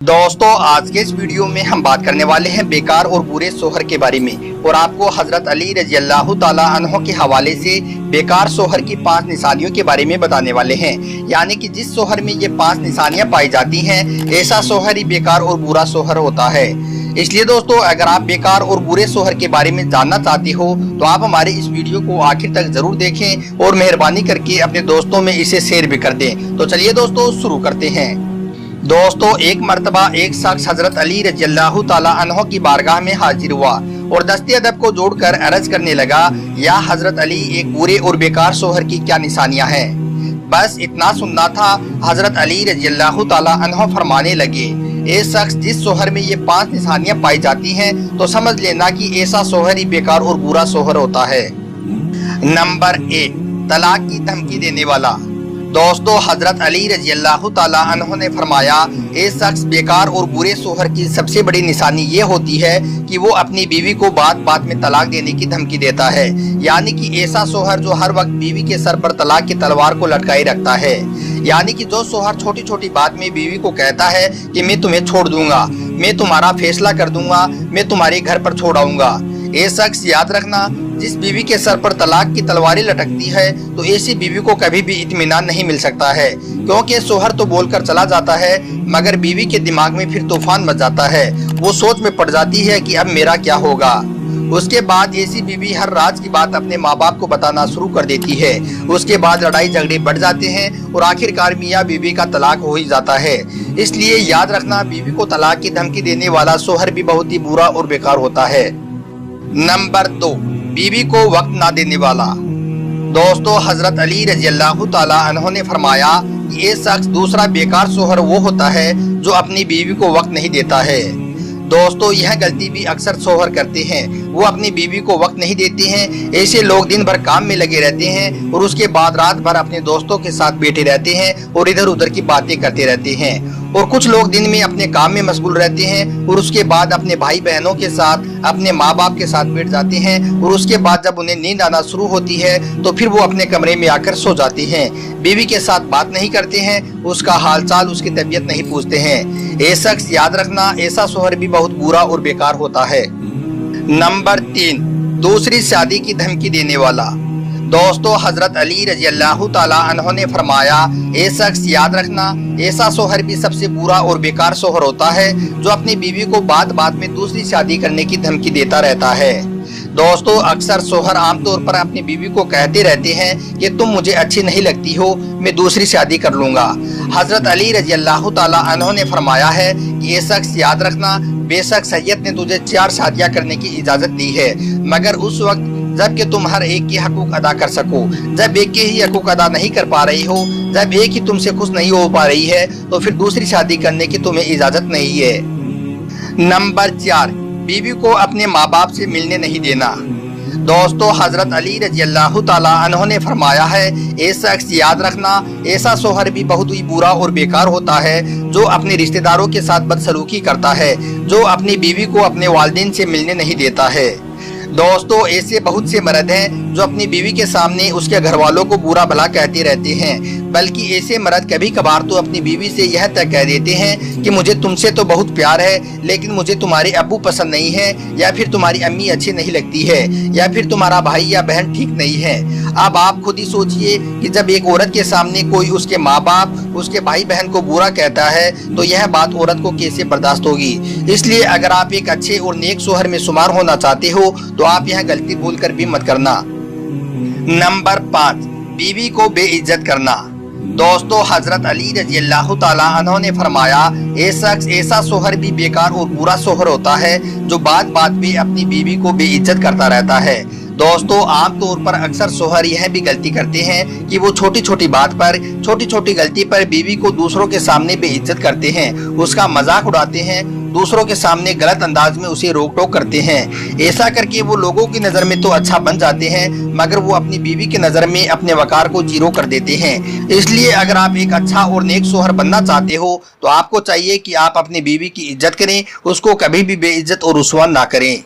दोस्तों आज के इस वीडियो में हम बात करने वाले हैं बेकार और बुरे शोहर के बारे में और आपको हजरत अली रजी अल्लाह ताला अन्हो के हवाले से बेकार शोहर की 5 निशानियों के बारे में बताने वाले हैं। यानी कि जिस शोहर में ये 5 निशानियां पाई जाती हैं ऐसा शोहर ही बेकार और बुरा शोहर होता है। इसलिए दोस्तों अगर आप बेकार और बुरे शोहर के बारे में जानना चाहते हो तो आप हमारे इस वीडियो को आखिर तक जरूर देखें और मेहरबानी करके अपने दोस्तों में इसे शेयर भी कर दें। तो चलिए दोस्तों शुरू करते हैं। दोस्तों एक मर्तबा एक शख्स हजरत अली रजी अल्लाह ताला अन्हो की बारगाह में हाजिर हुआ और दस्ते अदब को जोड़कर अर्ज करने लगा, या हजरत अली एक बुरे और बेकार शोहर की क्या निशानियां हैं। बस इतना सुनना था। हजरत अली रजी अल्लाह ताला अन्हो फरमाने लगे, ए शख्स जिस शोहर में ये 5 निशानियां पाई जाती हैं तो समझ लेना कि ऐसा शोहर ही बेकार और बुरा शोहर होता है। नंबर 1, तलाक की धमकी देने वाला। दोस्तों हजरत अली रजी अल्लाह ताला अन्हो ने फरमाया, ए शख्स बेकार और बुरे शोहर की सबसे बड़ी निशानी ये होती है कि वो अपनी बीवी को बात बात में तलाक देने की धमकी देता है। यानी कि ऐसा शोहर जो हर वक्त बीवी के सर पर तलाक की तलवार को लटकाए रखता है। यानी कि जो शोहर छोटी छोटी बात में बीवी को कहता है कि मैं तुम्हें छोड़ दूंगा, मैं तुम्हारा फैसला कर दूंगा, मैं तुम्हारे घर पर छोड़ आऊंगा। ये शख्स याद रखना, जिस बीवी के सर पर तलाक की तलवारें लटकती है तो ऐसी बीवी को कभी भी इत्मीनान नहीं मिल सकता है, क्योंकि शोहर तो बोलकर चला जाता है मगर बीवी के दिमाग में फिर तूफान मच जाता है। वो सोच में पड़ जाती है कि अब मेरा क्या होगा। उसके बाद ऐसी बीवी हर राज की बात अपने माँ बाप को बताना शुरू कर देती है। उसके बाद लड़ाई झगड़े बढ़ जाते हैं और आखिरकार मियाँ बीवी का तलाक हो ही जाता है। इसलिए याद रखना, बीवी को तलाक की धमकी देने वाला शोहर भी बहुत ही बुरा और बेकार होता है। नंबर 2, बीवी को वक्त ना देने वाला। दोस्तों हजरत अली रजी अल्लाह ताला अन्हो ने फरमाया कि ये शख्स दूसरा बेकार शोहर वो होता है जो अपनी बीवी को वक्त नहीं देता है। दोस्तों यह गलती भी अक्सर शोहर करते हैं, वो अपनी बीवी को वक्त नहीं देते हैं। ऐसे लोग दिन भर काम में लगे रहते हैं और उसके बाद रात भर अपने दोस्तों के साथ बैठे रहते हैं और इधर उधर की बातें करते रहते हैं। और कुछ लोग दिन में अपने काम में मशगूल रहते हैं और उसके बाद अपने भाई बहनों के साथ, अपने माँ बाप के साथ बैठ जाते हैं और उसके बाद जब उन्हें नींद आना शुरू होती है तो फिर वो अपने कमरे में आकर सो जाते हैं। बीवी के साथ बात नहीं करते हैं, उसका हालचाल, उसकी तबीयत नहीं पूछते हैं। ये शख्स याद रखना, ऐसा शोहर भी बहुत बुरा और बेकार होता है। नंबर 3, दूसरी शादी की धमकी देने वाला। दोस्तों हजरत अली रजी अल्लाह ताला अन्हो ने फरमाया, ए शख्स याद रखना, ऐसा शोहर भी सबसे बुरा और बेकार शोहर होता है जो अपनी बीवी को बात बात में दूसरी शादी करने की धमकी देता रहता है। दोस्तों अक्सर शोहर आमतौर पर अपनी बीवी को कहते रहते हैं कि तुम मुझे अच्छी नहीं लगती हो, मैं दूसरी शादी कर लूंगा। हजरत अली रजी अल्लाह ताला अन्हो ने फरमाया है कि ये शख्स याद रखना, बेशक शरीयत ने तुझे 4 शादियां करने की इजाजत दी है, मगर उस वक्त जब कि तुम हर एक की हकूक अदा कर सको। जब एक के ही हकूक अदा नहीं कर पा रही हो, जब एक ही तुमसे खुश नहीं हो पा रही है तो फिर दूसरी शादी करने की तुम्हें इजाजत नहीं है। नंबर 4, बीवी को अपने माँ बाप से मिलने नहीं देना। दोस्तों हजरत अली रजी अल्लाह ताला अन्हो ने फरमाया है, ए शख्स याद रखना, ऐसा शोहर भी बहुत ही बुरा और बेकार होता है जो अपने रिश्तेदारों के साथ बदसलूकी करता है, जो अपनी बीवी को अपने वालिदैन से मिलने नहीं देता है। दोस्तों ऐसे बहुत से मर्द हैं जो अपनी बीवी के सामने उसके घर वालों को बुरा भला कहते रहते हैं, बल्कि ऐसे मर्द कभी कभार तो अपनी बीवी से यह तक कह देते हैं कि मुझे तुमसे तो बहुत प्यार है लेकिन मुझे तुम्हारे अब्बू पसंद नहीं है, या फिर तुम्हारी अम्मी अच्छी नहीं लगती है, या फिर तुम्हारा भाई या बहन ठीक नहीं है। अब आप खुद ही सोचिए कि जब एक औरत के सामने कोई उसके माँ बाप, उसके भाई बहन को बुरा कहता है तो यह बात औरत को कैसे बर्दाश्त होगी। इसलिए अगर आप एक अच्छे और नेक शोहर में शुमार होना चाहते हो तो आप यह गलती भूलकर भी मत करना। नंबर 5, बीवी को बेइज्जत करना। दोस्तों हजरत अली रजी अल्लाह ताला अन्हो ने फरमाया, ए शख्स ऐसा शोहर भी बेकार और बुरा शोहर होता है जो बात बात में अपनी बीवी को बेइज्जत करता रहता है। दोस्तों आमतौर पर अक्सर शोहर यह भी गलती करते हैं कि वो छोटी छोटी बात पर, छोटी छोटी गलती पर बीवी को दूसरों के सामने बेइज्जत करते हैं, उसका मजाक उड़ाते हैं, दूसरों के सामने गलत अंदाज में उसे रोक टोक करते हैं। ऐसा करके वो लोगों की नज़र में तो अच्छा बन जाते हैं मगर वो अपनी बीवी की नज़र में अपने वकार को जीरो कर देते हैं। इसलिए अगर आप एक अच्छा और नेक शोहर बनना चाहते हो तो आपको चाहिए कि आप अपनी बीवी की इज्जत करें, उसको कभी भी बेइज्जत और रुसवा ना करें।